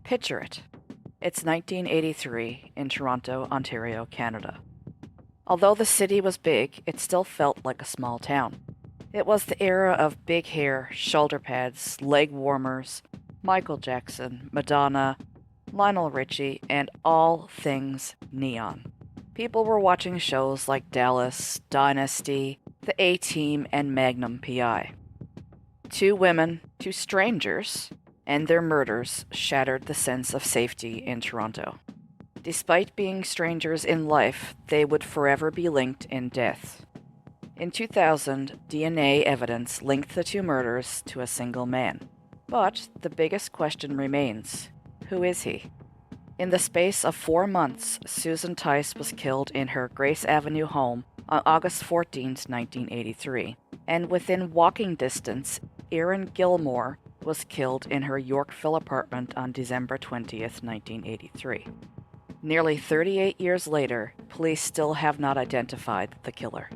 Picture it. It's 1983 in Toronto, Ontario, Canada. Although the city was big, it still felt like a small town. It was the era of big hair, shoulder pads, leg warmers, Michael Jackson, Madonna, Lionel Richie, and all things neon. People were watching shows like Dallas, Dynasty, The A-Team, and Magnum PI. Two women, two strangers, and their murders shattered the sense of safety in Toronto. Despite being strangers in life, they would forever be linked in death. In 2000, DNA evidence linked the two murders to a single man. But the biggest question remains: who is he? In the space of 4 months, Susan Tice was killed in her Grace Avenue home on August 14, 1983, and within walking distance, Erin Gilmour was killed in her Yorkville apartment on December 20, 1983. Nearly 38 years later, police still have not identified the killer.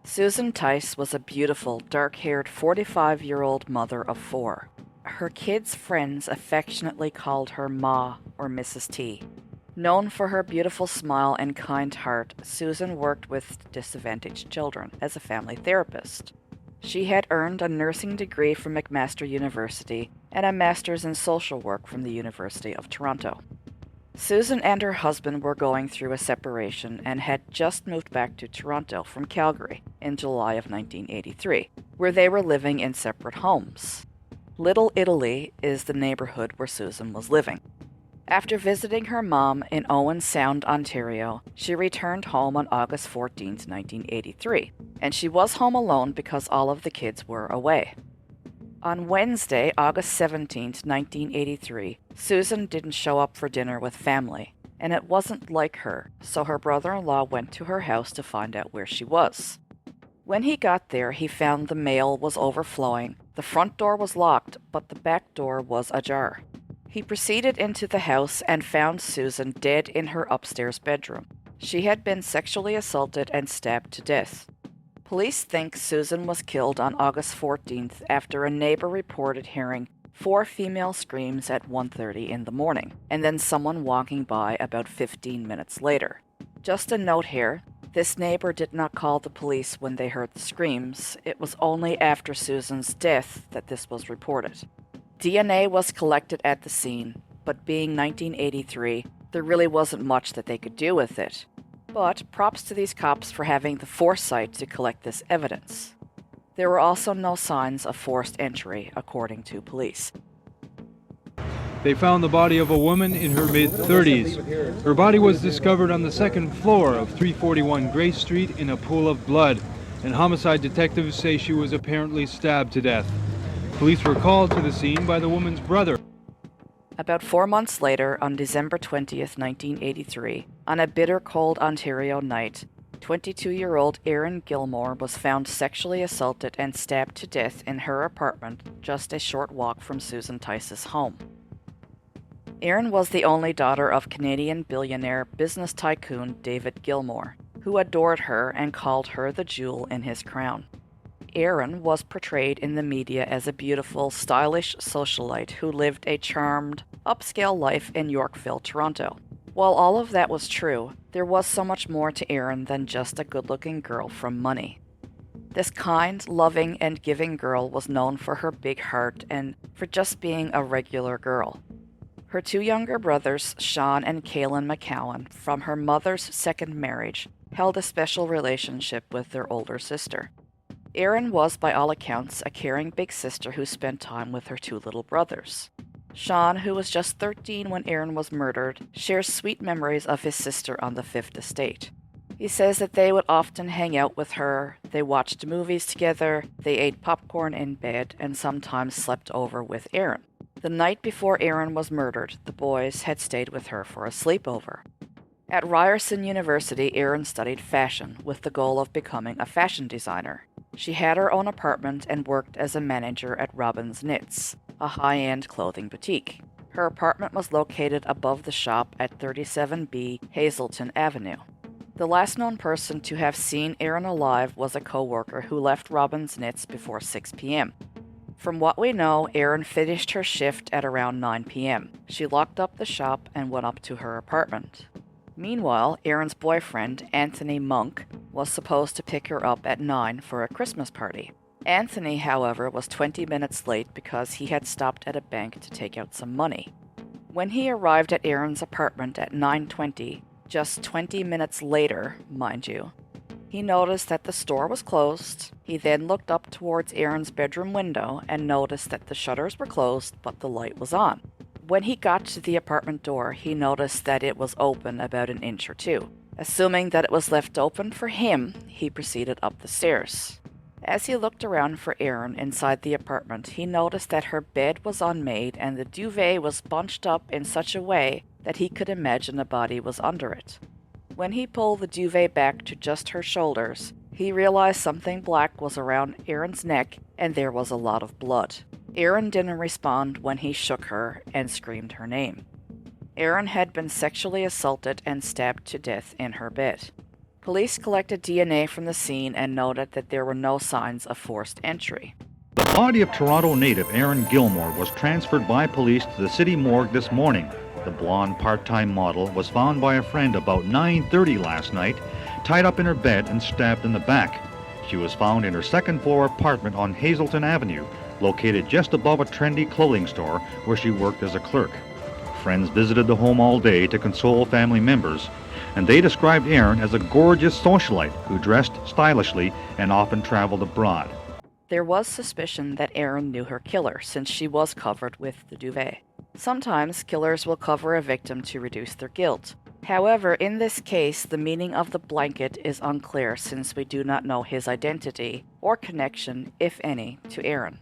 Susan Tice was a beautiful, dark-haired 45-year-old mother of 4. Her kids' friends affectionately called her Ma or Mrs. T. Known for her beautiful smile and kind heart, Susan worked with disadvantaged children as a family therapist. She had earned a nursing degree from McMaster University and a master's in social work from the University of Toronto. Susan and her husband were going through a separation and had just moved back to Toronto from Calgary in July of 1983, where they were living in separate homes. Little Italy is the neighborhood where Susan was living. After visiting her mom in Owen Sound, Ontario, she returned home on August 14, 1983, and she was home alone because all of the kids were away. On Wednesday, August 17, 1983, Susan didn't show up for dinner with family, and it wasn't like her, so her brother-in-law went to her house to find out where she was. When he got there, he found the mail was overflowing, the front door was locked, but the back door was ajar. He proceeded into the house and found Susan dead in her upstairs bedroom. She had been sexually assaulted and stabbed to death. Police think Susan was killed on August 14th after a neighbor reported hearing 4 female screams at 1:30 in the morning, and then someone walking by about 15 minutes later. Just a note here, this neighbor did not call the police when they heard the screams. It was only after Susan's death that this was reported. DNA was collected at the scene, but being 1983, there really wasn't much that they could do with it. But props to these cops for having the foresight to collect this evidence. There were also no signs of forced entry, according to police. They found the body of a woman in her mid-30s. Her body was discovered on the second floor of 341 Grace Street in a pool of blood, and homicide detectives say she was apparently stabbed to death. Police were called to the scene by the woman's brother. About 4 months later, on December 20th, 1983, on a bitter cold Ontario night, 22-year-old Erin Gilmour was found sexually assaulted and stabbed to death in her apartment just a short walk from Susan Tice's home. Erin was the only daughter of Canadian billionaire business tycoon David Gilmour, who adored her and called her the jewel in his crown. Erin was portrayed in the media as a beautiful, stylish socialite who lived a charmed, upscale life in Yorkville, Toronto. While all of that was true, there was so much more to Erin than just a good-looking girl from money. This kind, loving, and giving girl was known for her big heart and for just being a regular girl. Her 2 younger brothers, Sean and Kaylin McCowan, from her mother's second marriage, held a special relationship with their older sister. Erin was, by all accounts, a caring big sister who spent time with her 2 little brothers. Sean, who was just 13 when Erin was murdered, shares sweet memories of his sister on the 5th estate. He says that they would often hang out with her, they watched movies together, they ate popcorn in bed, and sometimes slept over with Erin. The night before Erin was murdered, the boys had stayed with her for a sleepover. At Ryerson University, Erin studied fashion with the goal of becoming a fashion designer. She had her own apartment and worked as a manager at Robin's Knits, a high-end clothing boutique. Her apartment was located above the shop at 37B Hazelton Avenue. The last known person to have seen Erin alive was a co-worker who left Robin's Knits before 6 p.m. From what we know, Erin finished her shift at around 9 p.m. She locked up the shop and went up to her apartment. Meanwhile, Erin's boyfriend, Anthony Monk, was supposed to pick her up at 9 for a Christmas party. Anthony, however, was 20 minutes late because he had stopped at a bank to take out some money. When he arrived at Erin's apartment at 9:20, just 20 minutes later, mind you, he noticed that the store was closed. He then looked up towards Erin's bedroom window and noticed that the shutters were closed, but the light was on. When he got to the apartment door, he noticed that it was open about an inch or two. Assuming that it was left open for him, he proceeded up the stairs. As he looked around for Erin inside the apartment, he noticed that her bed was unmade and the duvet was bunched up in such a way that he could imagine a body was under it. When he pulled the duvet back to just her shoulders, he realized something black was around Erin's neck and there was a lot of blood. Erin didn't respond when he shook her and screamed her name. Erin had been sexually assaulted and stabbed to death in her bed. Police collected DNA from the scene and noted that there were no signs of forced entry. The body of Toronto native Erin Gilmour was transferred by police to the city morgue this morning. The blonde part-time model was found by a friend about 9:30 last night, tied up in her bed and stabbed in the back. She was found in her second-floor apartment on Hazelton Avenue, located just above a trendy clothing store where she worked as a clerk. Friends visited the home all day to console family members, and they described Erin as a gorgeous socialite who dressed stylishly and often traveled abroad. There was suspicion that Erin knew her killer since she was covered with the duvet. Sometimes killers will cover a victim to reduce their guilt. However, in this case, the meaning of the blanket is unclear since we do not know his identity or connection, if any, to Erin.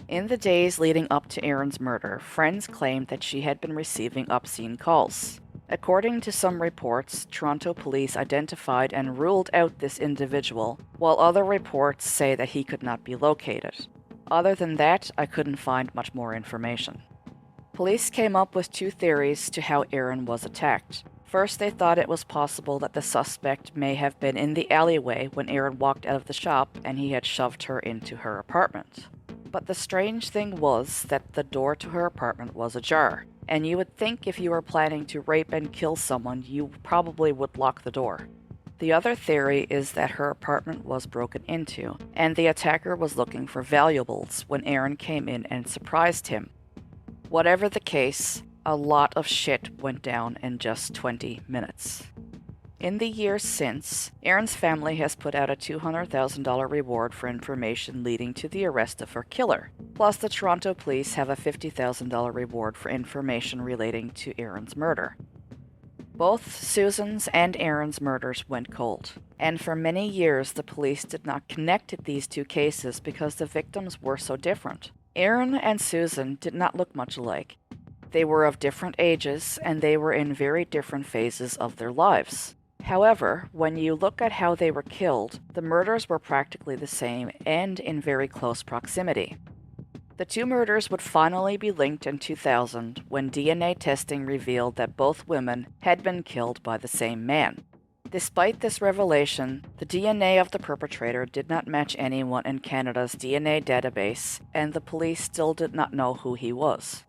In the days leading up to Erin's murder, friends claimed that she had been receiving obscene calls. According to some reports, Toronto police identified and ruled out this individual, while other reports say that he could not be located. Other than that, I couldn't find much more information. Police came up with two theories to how Erin was attacked. First, they thought it was possible that the suspect may have been in the alleyway when Erin walked out of the shop and he had shoved her into her apartment. But the strange thing was that the door to her apartment was ajar, and you would think if you were planning to rape and kill someone, you probably would lock the door. The other theory is that her apartment was broken into, and the attacker was looking for valuables when Erin came in and surprised him. Whatever the case, a lot of shit went down in just 20 minutes. In the years since, Erin's family has put out a $200,000 reward for information leading to the arrest of her killer. Plus, the Toronto police have a $50,000 reward for information relating to Erin's murder. Both Susan's and Erin's murders went cold, and for many years the police did not connect these two cases because the victims were so different. Erin and Susan did not look much alike. They were of different ages, and they were in very different phases of their lives. However, when you look at how they were killed, the murders were practically the same and in very close proximity. The two murders would finally be linked in 2000 when DNA testing revealed that both women had been killed by the same man. Despite this revelation, the DNA of the perpetrator did not match anyone in Canada's DNA database, and the police still did not know who he was.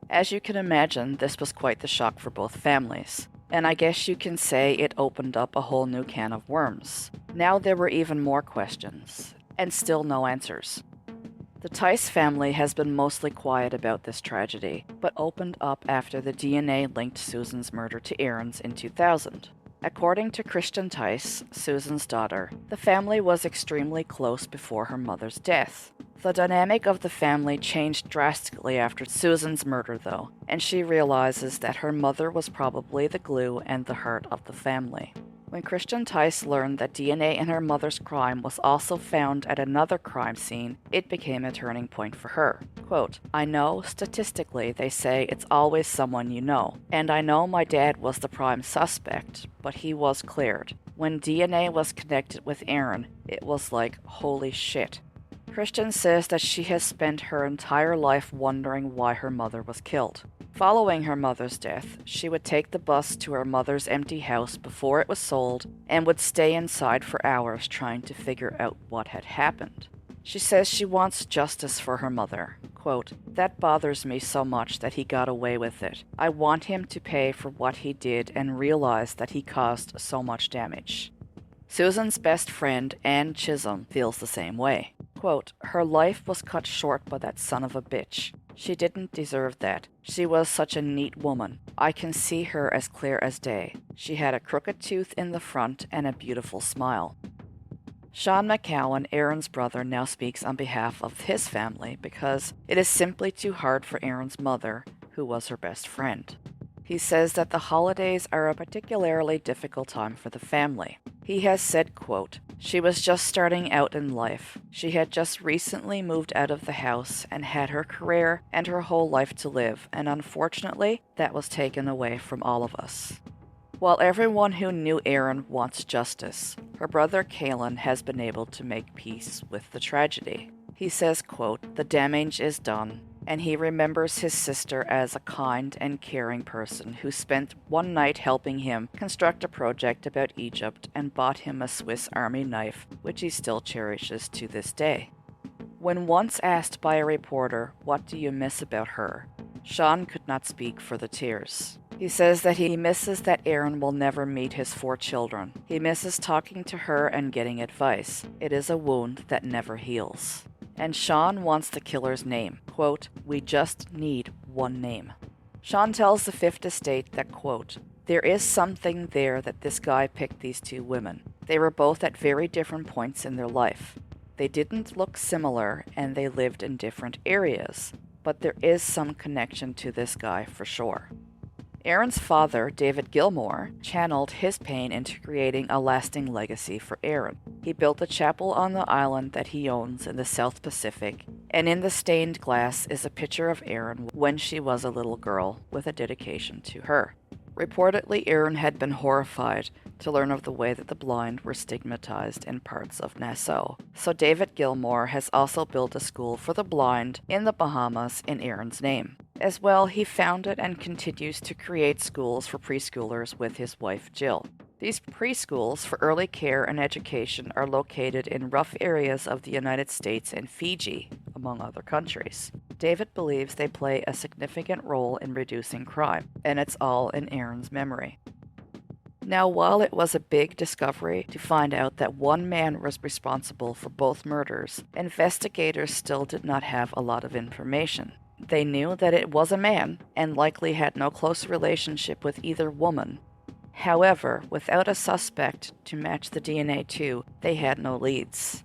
As you can imagine, this was quite the shock for both families. And I guess you can say it opened up a whole new can of worms. Now there were even more questions, and still no answers. The Tice family has been mostly quiet about this tragedy, but opened up after the DNA linked Susan's murder to Erin's in 2000. According to Christian Tice, Susan's daughter, the family was extremely close before her mother's death. The dynamic of the family changed drastically after Susan's murder, though, and she realizes that her mother was probably the glue and the heart of the family. When Christian Tice learned that DNA in her mother's crime was also found at another crime scene, it became a turning point for her. Quote, "I know, statistically, they say it's always someone you know, and I know my dad was the prime suspect, but he was cleared. When DNA was connected with Erin, it was like, holy shit." Christian says that she has spent her entire life wondering why her mother was killed. Following her mother's death, she would take the bus to her mother's empty house before it was sold and would stay inside for hours trying to figure out what had happened. She says she wants justice for her mother. Quote, "That bothers me so much that he got away with it. I want him to pay for what he did and realize that he caused so much damage." Susan's best friend, Ann Chisholm, feels the same way. Quote, "Her life was cut short by that son of a bitch. She didn't deserve that. She was such a neat woman. I can see her as clear as day. She had a crooked tooth in the front and a beautiful smile." Sean McCowan, Erin's brother, now speaks on behalf of his family because it is simply too hard for Erin's mother, who was her best friend. He says that the holidays are a particularly difficult time for the family. He has said, quote, "She was just starting out in life. She had just recently moved out of the house and had her career and her whole life to live, and unfortunately, that was taken away from all of us." While everyone who knew Erin wants justice, her brother Caelan has been able to make peace with the tragedy. He says, quote, "The damage is done, and he remembers his sister as a kind and caring person who spent one night helping him construct a project about Egypt and bought him a Swiss Army knife, which he still cherishes to this day." When once asked by a reporter, "What do you miss about her?" Sean could not speak for the tears. He says that he misses that Erin will never meet his 4 children. He misses talking to her and getting advice. It is a wound that never heals. And Sean wants the killer's name. Quote, "We just need one name." Sean tells the Fifth Estate that, quote, "There is something there that this guy picked these 2 women. They were both at very different points in their life. They didn't look similar and they lived in different areas, but there is some connection to this guy for sure." Erin's father, David Gilmour, channeled his pain into creating a lasting legacy for Erin. He built a chapel on the island that he owns in the South Pacific, and in the stained glass is a picture of Erin when she was a little girl with a dedication to her. Reportedly, Erin had been horrified to learn of the way that the blind were stigmatized in parts of Nassau. So David Gilmour has also built a school for the blind in the Bahamas in Erin's name. As well, he founded and continues to create schools for preschoolers with his wife Jill. These preschools for early care and education are located in rough areas of the United States and Fiji, among other countries. David believes they play a significant role in reducing crime, and it's all in Erin's memory. Now, while it was a big discovery to find out that one man was responsible for both murders, investigators still did not have a lot of information. They knew that it was a man, and likely had no close relationship with either woman. However, without a suspect to match the DNA to, they had no leads.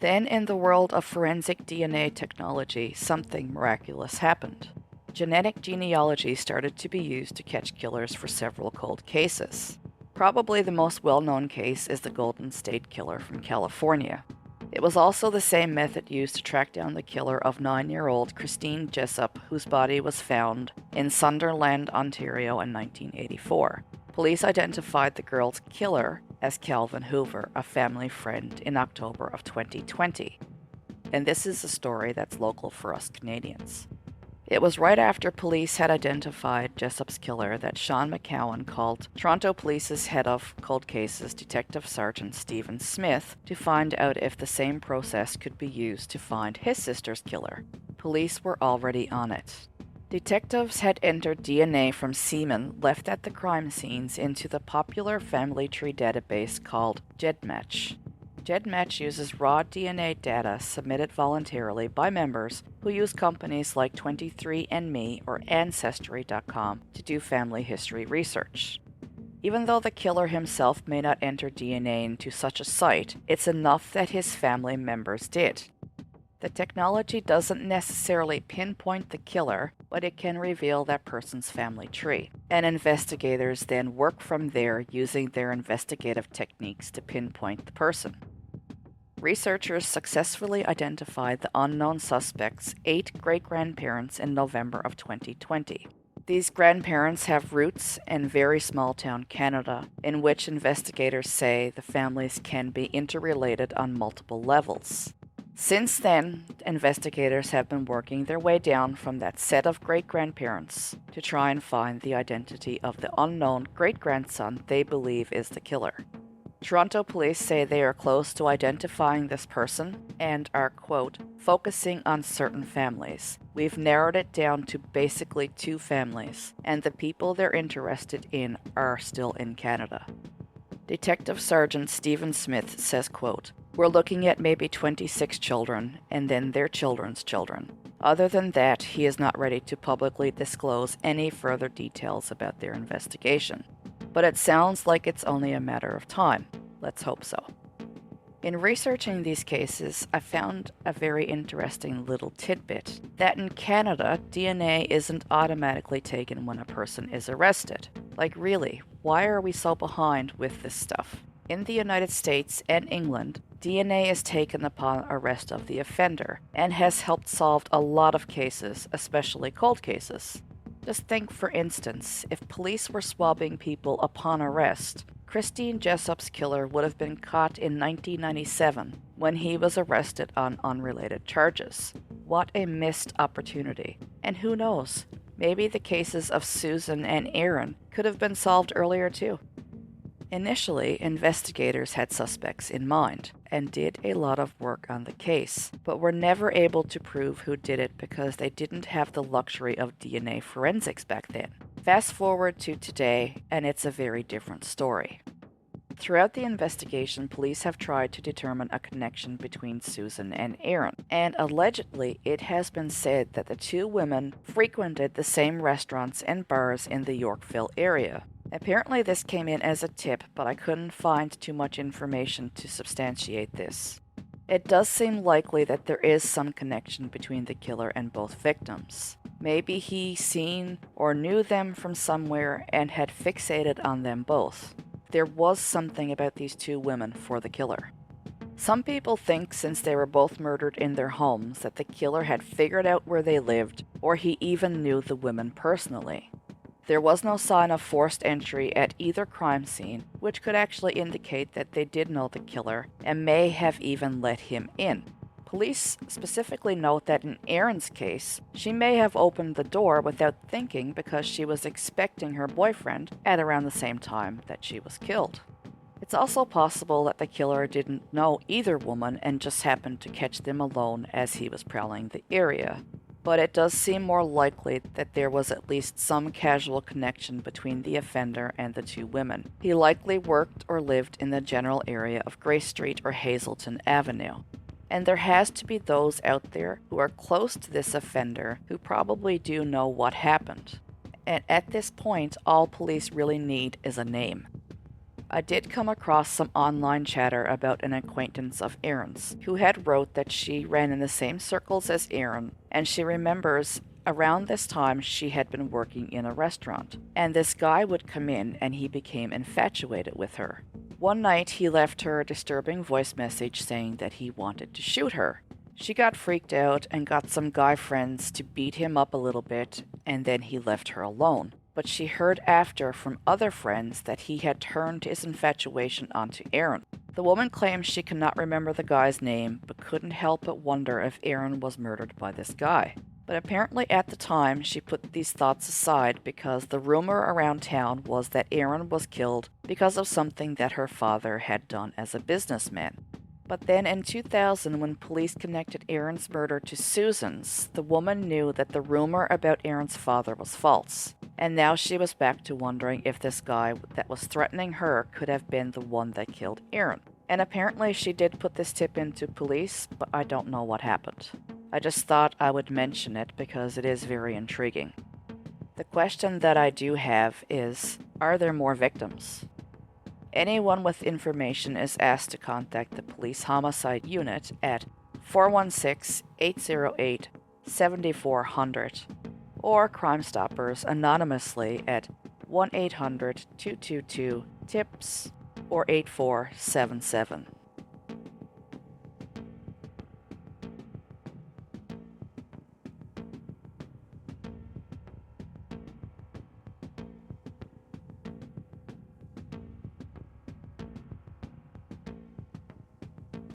Then, in the world of forensic DNA technology, something miraculous happened. Genetic genealogy started to be used to catch killers for several cold cases. Probably the most well-known case is the Golden State Killer from California. It was also the same method used to track down the killer of 9-year-old Christine Jessup, whose body was found in Sunderland, Ontario in 1984. Police identified the girl's killer as Calvin Hoover, a family friend, in October of 2020. And this is a story that's local for us Canadians. It was right after police had identified Jessup's killer that Sean McCowan called Toronto Police's head of cold cases, Detective Sergeant Stephen Smith, to find out if the same process could be used to find his sister's killer. Police were already on it. Detectives had entered DNA from semen left at the crime scenes into the popular family tree database called GEDmatch. GEDmatch uses raw DNA data submitted voluntarily by members who use companies like 23andMe or Ancestry.com to do family history research. Even though the killer himself may not enter DNA into such a site, it's enough that his family members did. The technology doesn't necessarily pinpoint the killer, but it can reveal that person's family tree, and investigators then work from there using their investigative techniques to pinpoint the person. Researchers successfully identified the unknown suspect's 8 great-grandparents in November of 2020. These grandparents have roots in very small-town Canada, in which investigators say the families can be interrelated on multiple levels. Since then, investigators have been working their way down from that set of great-grandparents to try and find the identity of the unknown great-grandson they believe is the killer. Toronto police say they are close to identifying this person and are, quote, focusing on certain families. We've narrowed it down to basically 2 families, and the people they're interested in are still in Canada. Detective Sergeant Stephen Smith says, quote, we're looking at maybe 26 children and then their children's children. Other than that, he is not ready to publicly disclose any further details about their investigation. But it sounds like it's only a matter of time. Let's hope so. In researching these cases, I found a very interesting little tidbit that in Canada, DNA isn't automatically taken when a person is arrested. Like really, why are we so behind with this stuff? In the United States and England, DNA is taken upon arrest of the offender and has helped solve a lot of cases, especially cold cases. Just think, for instance, if police were swabbing people upon arrest, Christine Jessup's killer would have been caught in 1997 when he was arrested on unrelated charges. What a missed opportunity. And who knows, maybe the cases of Susan and Erin could have been solved earlier too. Initially, investigators had suspects in mind and did a lot of work on the case, but were never able to prove who did it because they didn't have the luxury of DNA forensics back then. Fast forward to today, and it's a very different story. Throughout the investigation, police have tried to determine a connection between Susan and Erin, and allegedly it has been said that the 2 women frequented the same restaurants and bars in the Yorkville area. Apparently this came in as a tip, but I couldn't find too much information to substantiate this. It does seem likely that there is some connection between the killer and both victims. Maybe he seen or knew them from somewhere and had fixated on them both. There was something about these 2 women for the killer. Some people think since they were both murdered in their homes that the killer had figured out where they lived, or he even knew the women personally. There was no sign of forced entry at either crime scene, which could actually indicate that they did know the killer and may have even let him in. Police specifically note that in Erin's case, she may have opened the door without thinking because she was expecting her boyfriend at around the same time that she was killed. It's also possible that the killer didn't know either woman and just happened to catch them alone as he was prowling the area. But it does seem more likely that there was at least some casual connection between the offender and the 2 women. He likely worked or lived in the general area of Grace Street or Hazelton Avenue. And there has to be those out there who are close to this offender who probably do know what happened. And at this point, all police really need is a name. I did come across some online chatter about an acquaintance of Erin's, who had wrote that she ran in the same circles as Erin, and she remembers around this time she had been working in a restaurant, and this guy would come in and he became infatuated with her. One night he left her a disturbing voice message saying that he wanted to shoot her. She got freaked out and got some guy friends to beat him up a little bit, and then he left her alone. But she heard after from other friends that he had turned his infatuation onto Erin. The woman claims she cannot remember the guy's name, but couldn't help but wonder if Erin was murdered by this guy. But apparently at the time, she put these thoughts aside because the rumor around town was that Erin was killed because of something that her father had done as a businessman. But then in 2000, when police connected Erin's murder to Susan's, the woman knew that the rumor about Erin's father was false. And now she was back to wondering if this guy that was threatening her could have been the one that killed Erin. And apparently she did put this tip into police, but I don't know what happened. I just thought I would mention it because it is very intriguing. The question that I do have is, are there more victims? Anyone with information is asked to contact the Police Homicide Unit at 416-808-7400 or Crime Stoppers anonymously at 1-800-222-TIPS or 8477.